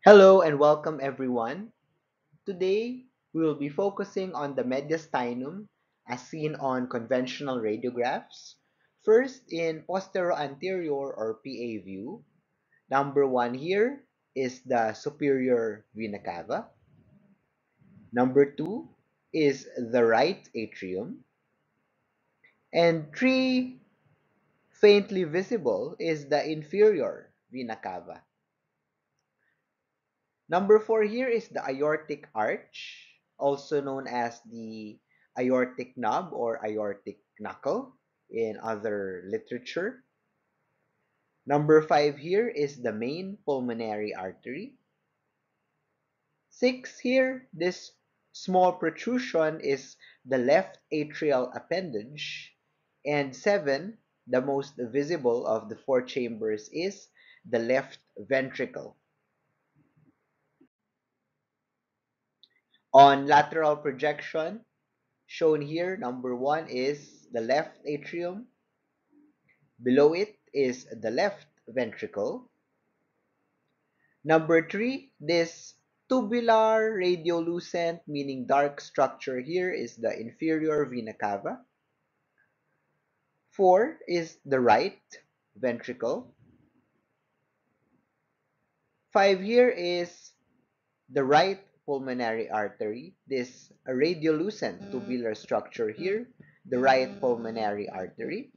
Hello and welcome everyone. Today we will be focusing on the mediastinum as seen on conventional radiographs. First in posterior-anterior or PA view. Number one here is the superior vena cava. Number two is the right atrium. And three, faintly visible, is the inferior vena cava. Number four here is the aortic arch, also known as the aortic knob or aortic knuckle in other literature. Number five here is the main pulmonary artery. Six here, this small protrusion is the left atrial appendage. And seven, the most visible of the four chambers is the left ventricle. On lateral projection, shown here, number one is the left atrium. Below it is the left ventricle. Number three, this tubular radiolucent, meaning dark structure here, is the inferior vena cava. Four is the right ventricle. Five here is the right pulmonary artery. This radiolucent tubular structure here, the right pulmonary artery.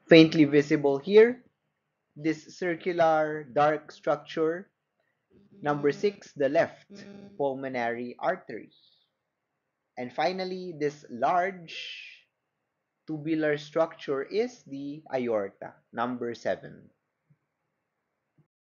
Faintly visible here, this circular dark structure. Number six, the left pulmonary artery. And finally, this large tubular structure is the aorta, number seven.